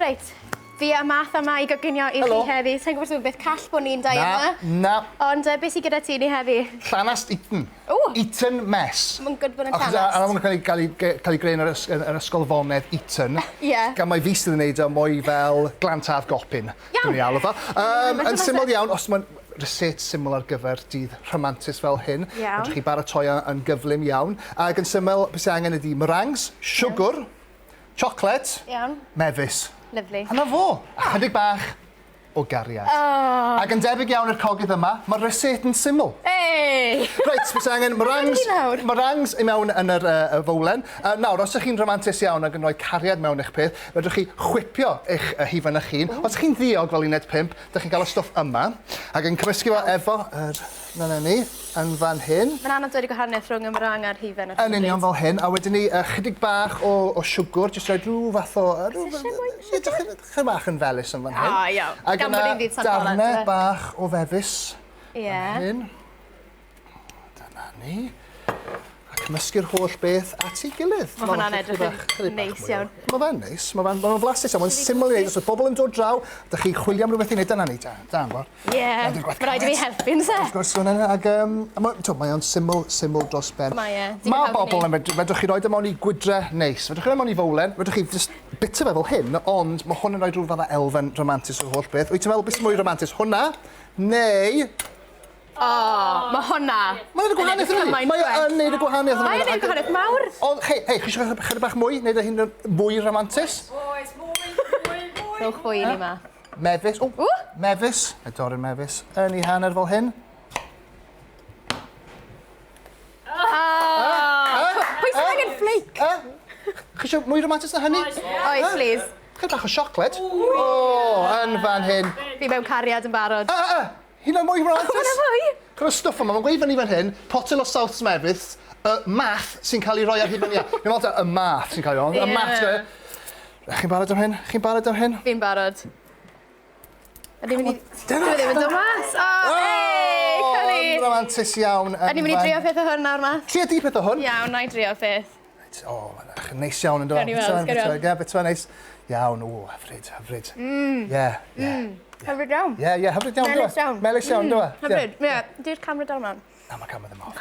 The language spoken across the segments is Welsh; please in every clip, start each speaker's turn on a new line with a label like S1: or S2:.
S1: Reit, fi a math yma I goginio I chi heddi. Sa'n gwybod beth call bod ni'n dau yma.
S2: Na.
S1: Ond beth sy'n gyda ti ni heddi?
S2: Llanast eaten. Eaten mess.
S1: Mae'n good bod yn llanast.
S2: Achos mae'n cael ei greu yn yr ysgol fonedd Eaton. Gan mae fi sydd yn gwneud o mwy fel glantaf gopin. Iawn. Dwi'n alw fo. Yn syml iawn, os mae'n rysait syml ar gyfer dydd rhamantus fel hyn. Fedrwch chi baratoi yn gyflym iawn. Ac yn syml, beth sy'n angen ydi meringues, siwgr, chocolate, mefus.
S1: Lyfli.
S2: Hynna fo. Chydig bach o gariad. Ac yn debyg iawn i'r cogydd yma, mae rysait yn syml.
S1: Ei!
S2: Reit, beth sy'n angen meringues I mewn yn yr fowlen. Nawr, os ydych chi'n romantus iawn ac yn rhoi cariad mewn eich peth, fedrwch chi chwipio eich hufen eich hun. Os ydych chi'n ddiog fel 1.5, ydych chi'n cael y stwff yma. Ac yn cymysgu fo efo yn fan hyn.
S1: Mae'n anodd dweud I gwahaniaeth rhwng y meringue a'r hufen.
S2: Yn union fel hyn. A wedyn ni chydig bach o siwgr, jyst rhoi rhyw fath o... Chydig bach yn felys yn fan hyn.
S1: O, iawn.
S2: Ac yna darnau bach o fefus.
S1: Ie.
S2: Dyna ni. A cymysgu'r holl beth at ei gilydd.
S1: Mae hwnna'n edrych yn neis iawn.
S2: Mae fe'n neis, mae'n flasus iawn, mae'n syml I wneud. Os oedd bobl yn dod draw, ydych chi chwilio am rhywbeth I wneud dyna ni, dan, Gwawr.
S1: Ie, mae rhaid I fi helpu'n se.
S2: Wrth gwrs, mae o'n syml dros ben. Mae bobl yn fedrwch chi roed mewn I gwydre neis. Fedrwch chi roed mewn I fowlen, fedrwch chi just bita fe fel hyn, ond mae hwn yn rhoi rhyw fath o elfen romantus o'r holl beth. Wyt ti'n meddwl beth sy'n mwy romantus? Hwnna, neu...
S1: Mae hwnna.
S2: Mae'n neud y gwahaniaeth yna. Mae'n neud y gwahaniaeth yna.
S1: Mae'n neud y gwahaniaeth mawr.
S2: Ond, hei, chi eisiau chydig bach mwy? Neud y hyn mwy romantus?
S1: Oes, mwy. Rhowch fwy I ni ma.
S2: Mefus. Mefus. Neu dorri'r mefus. Yn I hanner fel hyn.
S1: Pwy sy'n angen flake?
S2: Chi eisiau mwy romantus na hynny?
S1: Oes, please.
S2: Chydig bach o siocled. Yn fan hyn.
S1: Fi mewn cariad yn barod.
S2: Hynna mwy romantus?
S1: Hwnna fwy?
S2: Gwneud stwff yma, mae'n gweud fan I fan hyn, potel o South Smefydd, math sy'n cael ei roi ar hufen ia. Fi'n meddwl y math sy'n cael ei roi, y math. Chi'n barod am hyn? Chi'n barod am hyn?
S1: Fi'n barod. Ydy mynd I... Dwi ddim yn dod mas. Cynni.
S2: Romantus iawn.
S1: Ydy mynd I drio peth o hwn nawr ma?
S2: Tria di peth o hwn?
S1: Iawn, na I drio peth.
S2: Mae'n neis iawn yn dod.
S1: Gawn ni weld.
S2: Beth o'n neis. Iawn, hyfryd.
S1: Hyfryd iawn.
S2: Ie, hyfryd iawn.
S1: Melys iawn.
S2: Melys iawn, dwi.
S1: Hyfryd. Di'r camera dal ma'n?
S2: Na, mae camera ddim off.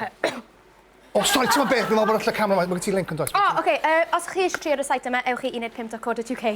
S2: O, stori, ti'n meddwl beth? Dwi'n meddwl bod y camera, mae gen ti link yn dod.
S1: Os chi eisiau trio'r rysait yma, ewch I 15.co.uk.